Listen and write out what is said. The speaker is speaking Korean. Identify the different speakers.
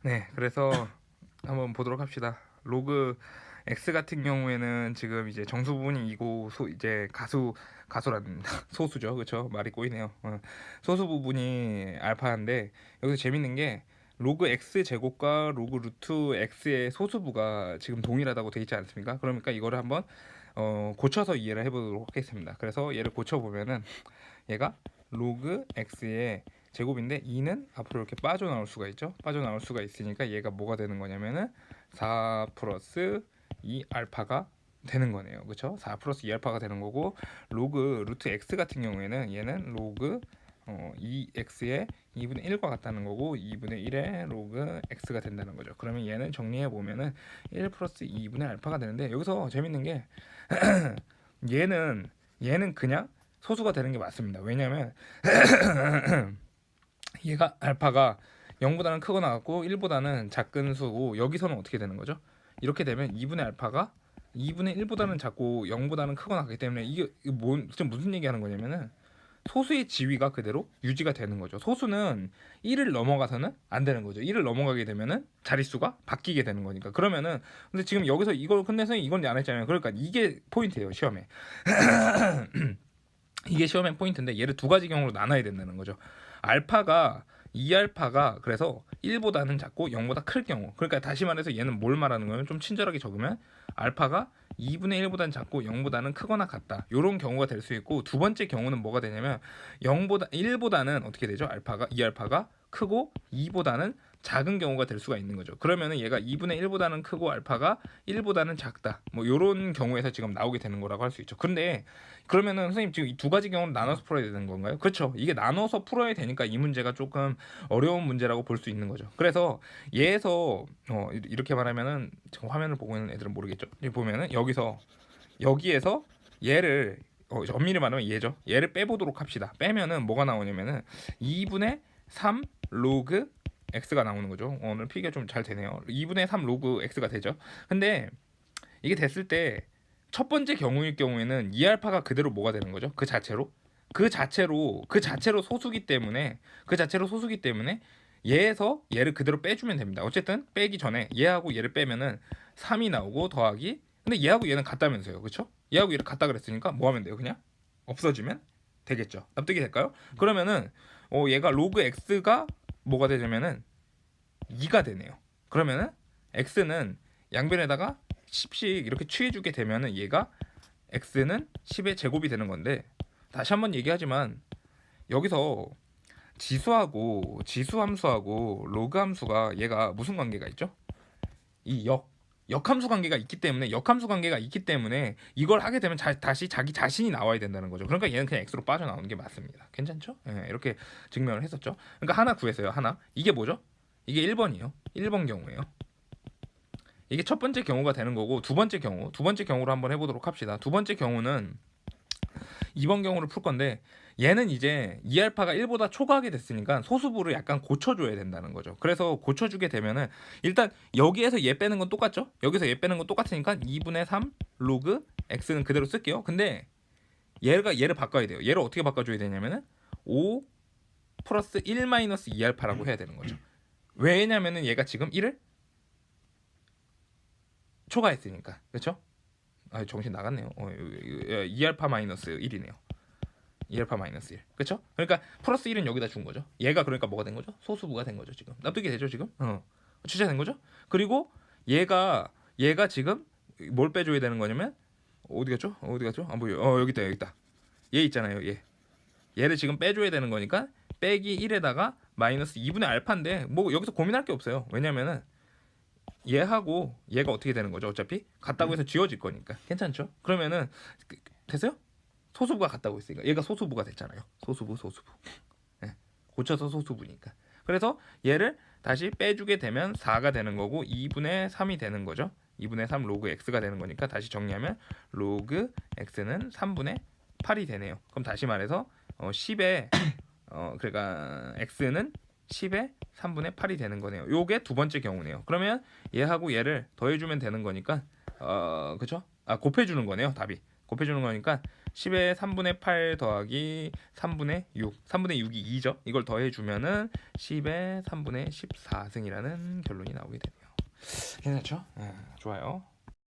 Speaker 1: 네, 그래서 한번 보도록 합시다. 로그 X 같은 경우에는 지금 이제 정수 부분이 이고 이제 가수란 소수죠, 그렇죠? 말이 꼬이네요. 소수 부분이 알파인데 여기서 재밌는 게 로그 X 제곱과 로그 루트 X의 소수부가 지금 동일하다고 되어 있지 않습니까? 그러니까 이거를 한번 고쳐서 이해를 해보도록 하겠습니다. 그래서 얘를 고쳐보면은 얘가 로그 x의 제곱인데 2는 앞으로 이렇게 빠져나올 수가 있죠. 빠져나올 수가 있으니까 얘가 뭐가 되는 거냐면은 4 플러스 2 알파가 되는 거네요. 그렇죠? 4 플러스 2 알파가 되는 거고, 로그 루트 x 같은 경우에는 얘는 로그 2x의 2분의 1과 같다는 거고 2분의 1의 로그 x가 된다는 거죠. 그러면 얘는 정리해 보면은 1 플러스 2분의 알파가 되는데, 여기서 재밌는 게 얘는 그냥 소수가 되는 게 맞습니다. 왜냐하면 얘가 알파가 0보다는 크거나 같고 1보다는 작은 수고, 여기서는 어떻게 되는 거죠? 이렇게 되면 2분의 알파가 2분의 1보다는 작고 0보다는 크거나 같기 때문에 이게 지금 무슨 얘기하는 거냐면은 소수의 지위가 그대로 유지가 되는 거죠. 소수는 1을 넘어가서는 안 되는 거죠. 1을 넘어가게 되면은 자릿수가 바뀌게 되는 거니까. 그러면은 근데 지금 여기서 이걸 끝내서 이건 안 했잖아요. 그러니까 이게 포인트예요, 시험에. 이게 시험의 포인트인데 얘를 두 가지 경우로 나눠야 된다는 거죠. 알파가 2알파가 그래서 1보다는 작고 0보다 클 경우, 그러니까 다시 말해서 얘는 뭘 말하는 거예요? 좀 친절하게 적으면 알파가 2분의 1보다는 작고 0보다는 크거나 같다, 이런 경우가 될 수 있고, 두 번째 경우는 뭐가 되냐면 1보다는 어떻게 되죠? 알파가 2알파가 크고 2보다는 작은 경우가 될 수가 있는 거죠. 그러면은 얘가 2분의 1보다는 크고 알파가 1보다는 작다, 뭐 이런 경우에서 지금 나오게 되는 거라고 할 수 있죠. 근데 그러면은 선생님 지금 이 두 가지 경우는 나눠서 풀어야 되는 건가요? 그렇죠. 이게 나눠서 풀어야 되니까 이 문제가 조금 어려운 문제라고 볼 수 있는 거죠. 그래서 얘에서 이렇게 말하면은 지금 화면을 보고 있는 애들은 모르겠죠. 보면은 여기에서 얘를 엄밀히 말하면 얘죠. 얘를 빼보도록 합시다. 빼면은 뭐가 나오냐면은 2분의 3 로그 x가 나오는 거죠. 오늘 필기가 좀 잘 되네요. 2분의 3 로그 x가 되죠. 근데 이게 됐을 때 첫 번째 경우일 경우에는 2알파가 그대로 뭐가 되는 거죠? 그 자체로 소수기 때문에 얘에서 얘를 그대로 빼주면 됩니다. 어쨌든 빼기 전에 얘하고 얘를 빼면은 3이 나오고 더하기, 근데 얘하고 얘는 같다면서요, 그렇죠? 얘하고 얘를 같다 그랬으니까 뭐 하면 돼요? 그냥 없어지면 되겠죠. 납득이 될까요? 그러면은 얘가 로그 x가 뭐가 되냐면은 2가 되네요. 그러면은 x는 양변에다가 10씩 이렇게 취해주게 되면은 얘가 x는 10의 제곱이 되는 건데, 다시 한번 얘기하지만 여기서 지수함수하고 로그 함수가 얘가 무슨 관계가 있죠? 이 역함수 관계가 있기 때문에 이걸 하게 되면 다시 자기 자신이 나와야 된다는 거죠. 그러니까 얘는 그냥 x로 빠져나오는 게 맞습니다. 괜찮죠? 예, 이렇게 증명을 했었죠. 그러니까 하나 구했어요. 하나. 이게 뭐죠? 이게 1번이에요. 1번 경우예요. 이게 첫 번째 경우가 되는 거고, 두 번째 경우로 한번 해보도록 합시다. 두 번째 경우는 2번 경우를 풀 건데, 얘는 이제 2알파가 1보다 초과하게 됐으니까 소수부를 약간 고쳐줘야 된다는 거죠. 그래서 고쳐주게 되면은 일단 여기에서 얘 빼는 건 똑같죠? 여기서 얘 빼는 건 똑같으니까 2분의 3 로그 x는 그대로 쓸게요. 근데 얘를 바꿔야 돼요. 얘를 어떻게 바꿔줘야 되냐면은 5 플러스 1 마이너스 2알파라고 해야 되는 거죠. 왜냐면은 얘가 지금 1을 초과했으니까. 그렇죠? 아, 정신 나갔네요. 2알파 마이너스 1이네요. 2알파 마이너스 1. 그렇죠? 그러니까 플러스 1은 여기다 준 거죠. 얘가 그러니까 뭐가 된 거죠? 소수부가 된 거죠, 지금. 납득이 되죠, 지금? 취재된 거죠? 그리고 얘가 지금 뭘 빼줘야 되는 거냐면, 어디 갔죠? 안 보여. 여기 있다. 얘 있잖아요, 얘. 얘를 지금 빼줘야 되는 거니까 빼기 1에다가 마이너스 2분의 알파인데 뭐 여기서 고민할 게 없어요. 왜냐면은 얘하고 얘가 어떻게 되는 거죠? 어차피 같다고 해서 지워질 거니까. 괜찮죠? 그러면은 됐어요? 소수부가 같다고 했으니까 얘가 소수부가 됐잖아요. 소수부. 네. 고쳐서 소수부니까. 그래서 얘를 다시 빼주게 되면 4가 되는 거고 2분의 3이 되는 거죠. 2분의 3 로그 x가 되는 거니까 다시 정리하면 로그 x는 3분의 8이 되네요. 그럼 다시 말해서 10에 그러니까 x는 10에 3분의 8이 되는 거네요. 요게 두 번째 경우네요. 그러면 얘하고 얘를 더해주면 되는 거니까 그쵸? 곱해주는 거네요. 답이 곱해주는 거니까 10의 3분의 8 더하기 3분의 6. 3분의 6이 2죠. 이걸 더해주면은 10의 3분의 14승이라는 결론이 나오게 되네요. 괜찮죠? 좋아요.